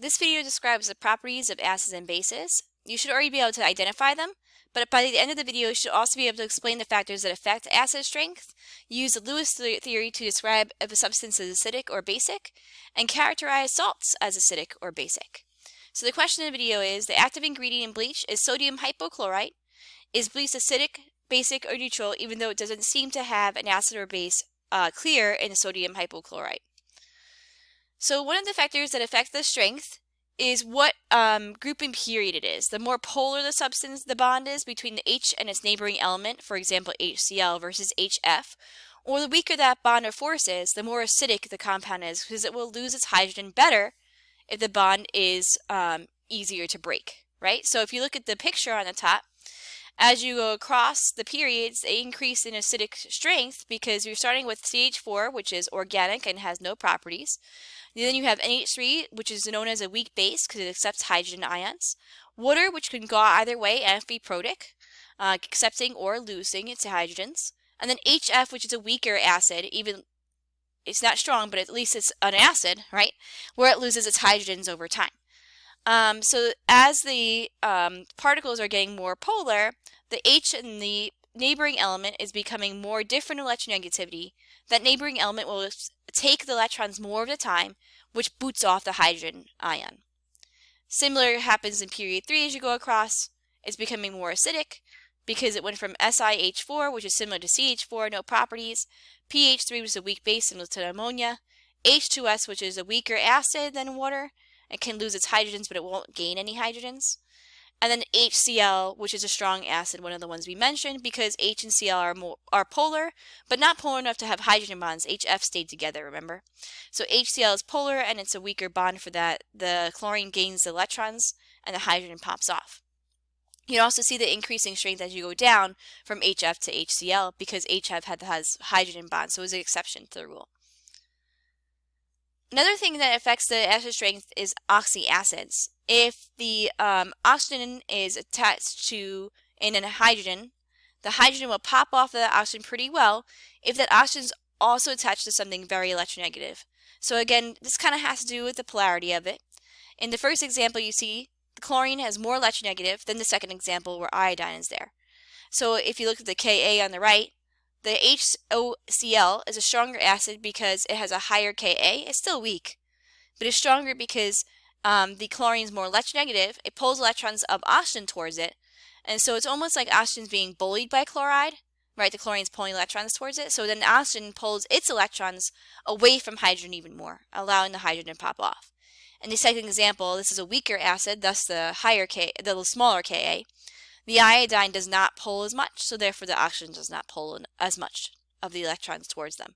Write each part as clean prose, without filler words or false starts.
This video describes the properties of acids and bases. You should already be able to identify them, but by the end of the video, you should also be able to explain the factors that affect acid strength, use the Lewis theory to describe if a substance is acidic or basic, and characterize salts as acidic or basic. So the question in the video is, the active ingredient in bleach is sodium hypochlorite. Is bleach acidic, basic, or neutral, even though it doesn't seem to have an acid or base clear in sodium hypochlorite? So one of the factors that affect the strength is what grouping period it is. The more polar the substance, the bond is between the H and its neighboring element, for example HCl versus HF, or the weaker that bond or force is, the more acidic the compound is, because it will lose its hydrogen better if the bond is easier to break, right? So if you look at the picture on the top, as you go across the periods, they increase in acidic strength because you're starting with CH4, which is organic and has no properties. Then you have NH3, which is known as a weak base because it accepts hydrogen ions. Water, which can go either way and be protic, accepting or losing its hydrogens. And then HF, which is a weaker acid, even it's not strong, but at least it's an acid, right? Where it loses its hydrogens over time. So as the particles are getting more polar, the H in the neighboring element is becoming more different electronegativity. That neighboring element will take the electrons more of the time, which boots off the hydrogen ion. Similar happens in period 3 as you go across. It's becoming more acidic because it went from SiH4, which is similar to CH4, no properties, pH3, which is a weak base similar to ammonia, H2S, which is a weaker acid than water. It can lose its hydrogens, but it won't gain any hydrogens. And then HCl, which is a strong acid, one of the ones we mentioned, because H and Cl are polar, but not polar enough to have hydrogen bonds. HF stayed together, remember? So HCl is polar, and it's a weaker bond for that. The chlorine gains the electrons, and the hydrogen pops off. You also see the increasing strength as you go down from HF to HCl, because HF has hydrogen bonds, so it's an exception to the rule. Another thing that affects the acid strength is oxyacids. If the oxygen is attached to a hydrogen, the hydrogen will pop off the oxygen pretty well if that oxygen is also attached to something very electronegative. So again, this kind of has to do with the polarity of it. In the first example you see, the chlorine has more electronegative than the second example where iodine is there. So if you look at the Ka on the right, the HOCl is a stronger acid because it has a higher Ka. It's still weak, but it's stronger because the chlorine is more electronegative. It pulls electrons of oxygen towards it, and so it's almost like oxygen's being bullied by chloride, right? The chlorine's pulling electrons towards it, so then oxygen pulls its electrons away from hydrogen even more, allowing the hydrogen to pop off. In the second example, this is a weaker acid, thus the smaller Ka. The iodine does not pull as much, so therefore the oxygen does not pull as much of the electrons towards them.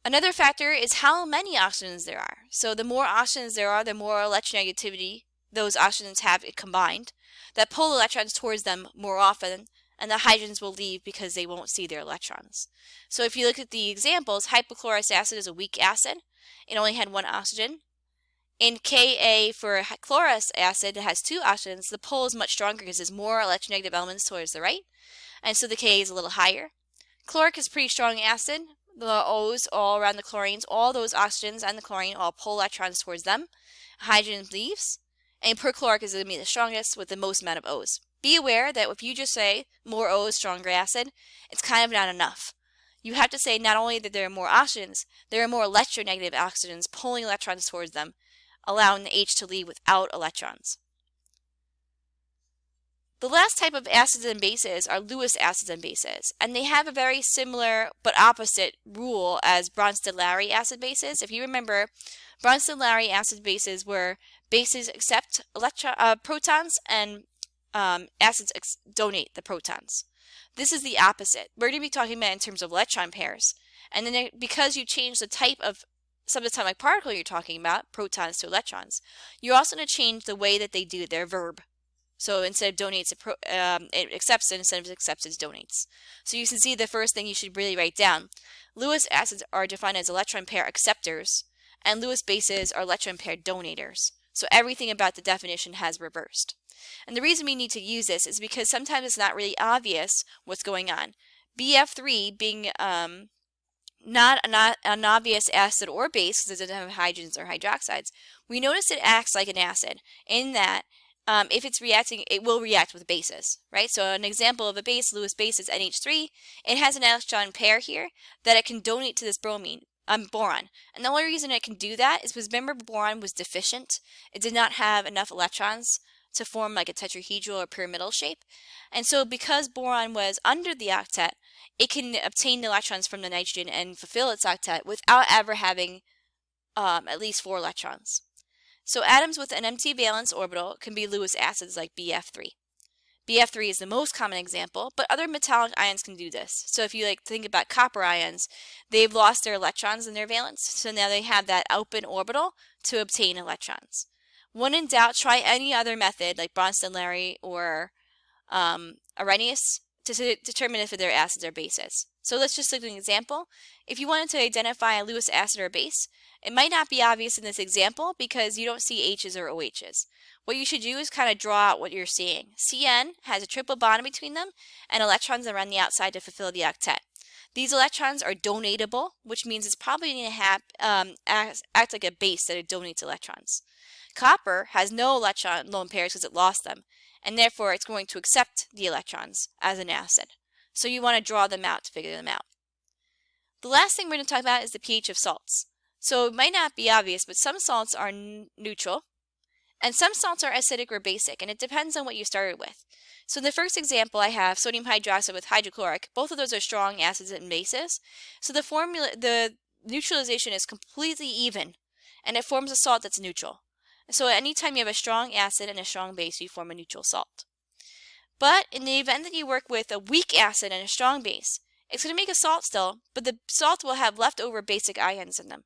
Another factor is how many oxygens there are. So the more oxygens there are, the more electronegativity those oxygens have combined that pull electrons towards them more often, and the hydrogens will leave because they won't see their electrons. So if you look at the examples, hypochlorous acid is a weak acid. It only had one oxygen. In Ka for chlorous acid, it has two oxygens. The pull is much stronger because there's more electronegative elements towards the right, and so the Ka is a little higher. Chloric is a pretty strong acid. The O's all around the chlorines, all those oxygens and the chlorine all pull electrons towards them. Hydrogen leaves, and perchloric is going to be the strongest with the most amount of O's. Be aware that if you just say more O's, stronger acid, it's kind of not enough. You have to say not only that there are more oxygens, there are more electronegative oxygens pulling electrons towards them, allowing the H to leave without electrons. The last type of acids and bases are Lewis acids and bases, and they have a very similar but opposite rule as Bronsted-Lowry acid bases. If you remember, Bronsted-Lowry acid bases were bases accept protons and acids donate the protons. This is the opposite. We're going to be talking about in terms of electron pairs, and then because you change the type of subatomic particle you're talking about, protons to electrons, you're also going to change the way that they do their verb. So instead of donates, it accepts, and instead of accepts, it donates. So you can see the first thing you should really write down. Lewis acids are defined as electron pair acceptors, and Lewis bases are electron pair donators. So everything about the definition has reversed. And the reason we need to use this is because sometimes it's not really obvious what's going on. BF3 being not an obvious acid or base because it doesn't have hydrogens or hydroxides, we notice it acts like an acid in that if it's reacting, it will react with bases, right? So an example of a base, Lewis base, is NH3. It has an electron pair here that it can donate to this boron. And the only reason it can do that is because remember boron was deficient. It did not have enough electrons to form like a tetrahedral or pyramidal shape. And so because boron was under the octet, it can obtain the electrons from the nitrogen and fulfill its octet without ever having at least 4 electrons. So atoms with an empty valence orbital can be Lewis acids like Bf3. Bf3 is the most common example, but other metallic ions can do this. So if you think about copper ions, they've lost their electrons in their valence, so now they have that open orbital to obtain electrons. When in doubt, try any other method like Bronsted-Lary or Arrhenius to determine if they're acids or bases. So let's just look at an example. If you wanted to identify a Lewis acid or base, it might not be obvious in this example because you don't see H's or OH's. What you should do is kind of draw out what you're seeing. Cn has a triple bond between them and electrons around the outside to fulfill the octet. These electrons are donatable, which means it's probably going to act like a base that it donates electrons. Copper has no electron lone pairs because it lost them, and therefore it's going to accept the electrons as an acid. So you want to draw them out to figure them out. The last thing we're going to talk about is the pH of salts. So it might not be obvious, but some salts are neutral, and some salts are acidic or basic, and it depends on what you started with. So in the first example, I have sodium hydroxide with hydrochloric. Both of those are strong acids and bases. So the neutralization is completely even, and it forms a salt that's neutral. So anytime you have a strong acid and a strong base, you form a neutral salt. But in the event that you work with a weak acid and a strong base, it's going to make a salt still, but the salt will have leftover basic ions in them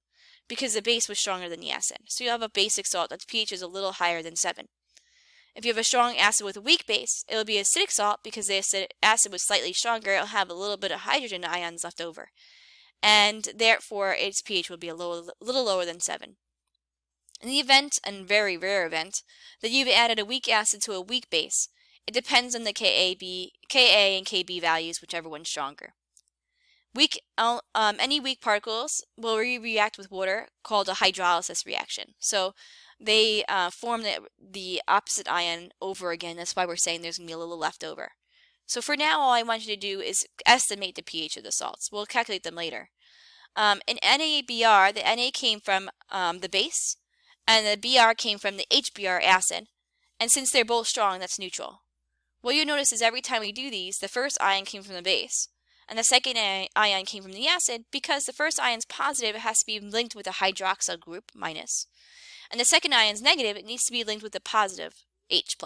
because the base was stronger than the acid. So you'll have a basic salt that's pH is a little higher than 7. If you have a strong acid with a weak base, it'll be acidic salt because the acid was slightly stronger. It'll have a little bit of hydrogen ions left over, and therefore its pH will be a little lower than 7. In the event, and very rare event, that you've added a weak acid to a weak base, it depends on the Ka and Kb values, whichever one's stronger. Any weak particles will react with water, called a hydrolysis reaction. So they form the opposite ion over again. That's why we're saying there's going to be a little left over. So for now, all I want you to do is estimate the pH of the salts. We'll calculate them later. In NaBr, the Na came from the base, and the Br came from the HBr acid. And since they're both strong, that's neutral. What you'll notice is every time we do these, the first ion came from the base, and the second ion came from the acid. Because the first ion's positive, it has to be linked with a hydroxyl group, minus. And the second ion's negative, it needs to be linked with a positive, H+.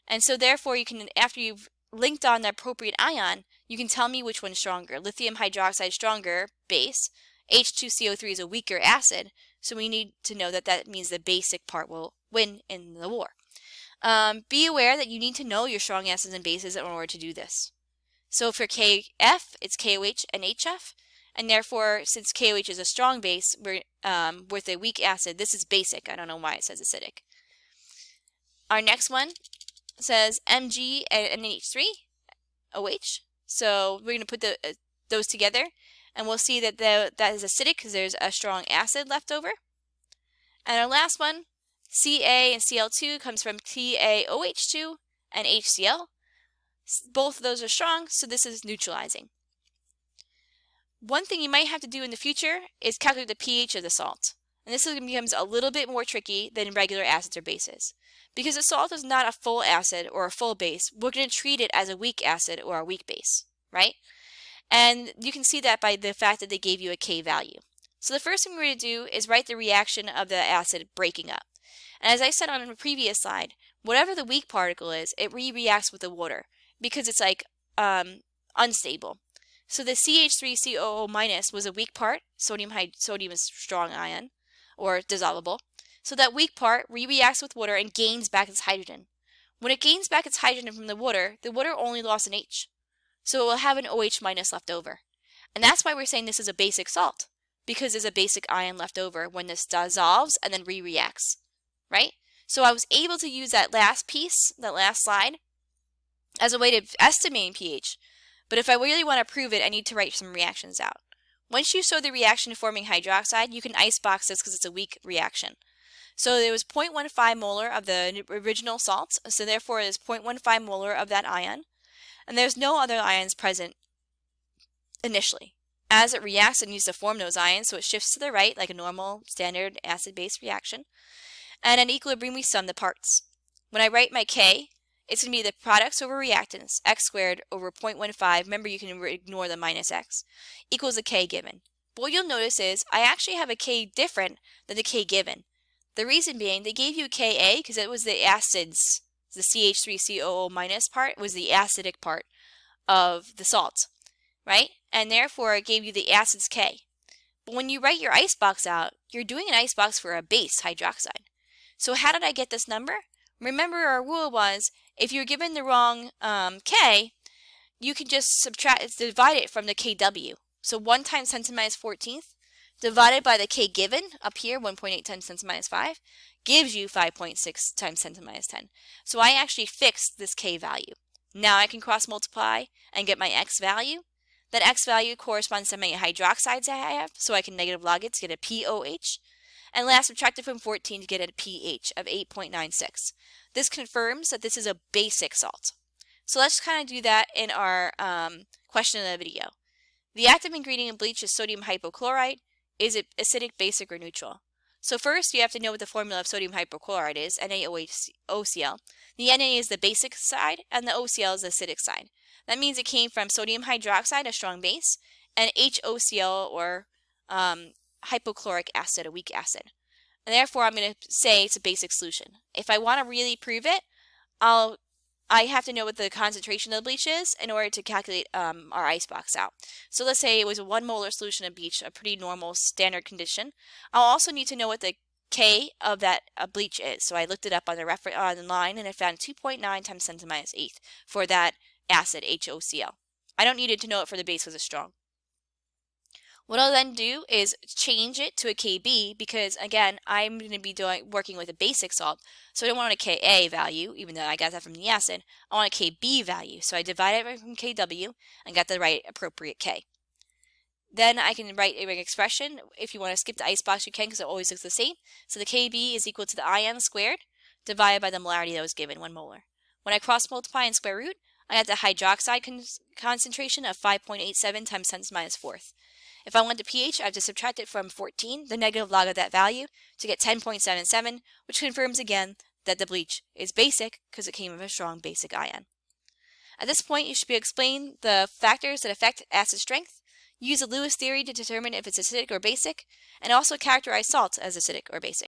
And so therefore, you can, after you've linked on the appropriate ion, you can tell me which one's stronger. Lithium hydroxide stronger, base. H2CO3 is a weaker acid, so we need to know that that means the basic part will win in the war. Be aware that you need to know your strong acids and bases in order to do this. So for KF, it's KOH and HF, and therefore, since KOH is a strong base, we're with a weak acid, this is basic. I don't know why it says acidic. Our next one says Mg and NH3, OH. So we're going to put those together, and we'll see that that is acidic because there's a strong acid left over. And our last one, Ca and Cl2, comes from TaOH2 and HCl. Both of those are strong, so this is neutralizing. One thing you might have to do in the future is calculate the pH of the salt. And this becomes a little bit more tricky than regular acids or bases. Because the salt is not a full acid or a full base, we're going to treat it as a weak acid or a weak base, right? And you can see that by the fact that they gave you a K value. So the first thing we're going to do is write the reaction of the acid breaking up. And as I said on the previous slide, whatever the weak particle is, it reacts with the water because it's like unstable. So the CH3COO- was a weak part. Sodium is strong ion or dissolvable. So that weak part reacts with water and gains back its hydrogen. When it gains back its hydrogen from the water only lost an H. So it will have an OH- left over. And that's why we're saying this is a basic salt, because there's a basic ion left over when this dissolves and then reacts, right? So I was able to use that last piece, that last slide, as a way to estimate pH. But if I really want to prove it, I need to write some reactions out. Once you show the reaction forming hydroxide, you can icebox this because it's a weak reaction. So there was 0.15 molar of the original salt, so therefore there's 0.15 molar of that ion, and there's no other ions present initially. As it reacts, it needs to form those ions, so it shifts to the right like a normal standard acid-base reaction. And at equilibrium, we sum the parts. When I write my K, it's going to be the products over reactants, x squared over 0.15, remember you can ignore the minus x, equals the K given. But what you'll notice is I actually have a K different than the K given. The reason being, they gave you Ka because it was the acids, the CH3COO minus part was the acidic part of the salt, right? And therefore it gave you the acids K. But when you write your icebox out, you're doing an icebox for a base hydroxide. So how did I get this number? Remember our rule was, if you're given the wrong K, you can just divide it from the Kw. So 1 times 10 to the minus 14th divided by the K given, up here, 1.8 times 10 to the minus 5, gives you 5.6 times 10 to the minus 10. So I actually fixed this K value. Now I can cross multiply and get my X value. That X value corresponds to my hydroxides I have, so I can negative log it to get a POH. And last, subtract it from 14 to get a pH of 8.96. This confirms that this is a basic salt. So let's kind of do that in our question of the video. The active ingredient in bleach is sodium hypochlorite. Is it acidic, basic, or neutral? So first, you have to know what the formula of sodium hypochlorite is, NaOCl. The Na is the basic side, and the OCl is the acidic side. That means it came from sodium hydroxide, a strong base, and HOCl, or hypochloric acid, a weak acid. And therefore, I'm going to say it's a basic solution. If I want to really prove it, I have to know what the concentration of the bleach is in order to calculate our icebox out. So let's say it was a 1 molar solution of bleach, a pretty normal standard condition. I'll also need to know what the K of that bleach is. So I looked it up on the online and I found 2.9 times 10 to the minus 8th for that acid, HOCl. I don't need to know it for the base because it's strong. What I'll then do is change it to a Kb because, again, I'm going to be working with a basic salt, so I don't want a Ka value, even though I got that from the acid. I want a Kb value, so I divided it from Kw and got the right appropriate K. Then I can write an expression. If you want to skip the icebox, you can because it always looks the same. So the Kb is equal to the ion squared divided by the molarity that was given, 1 molar. When I cross multiply and square root, I got the hydroxide concentration of 5.87 times 10 to the minus 4th. If I want the pH, I have to subtract it from 14, the negative log of that value, to get 10.77, which confirms again that the bleach is basic because it came from a strong basic ion. At this point, you should be explaining the factors that affect acid strength, use the Lewis theory to determine if it's acidic or basic, and also characterize salts as acidic or basic.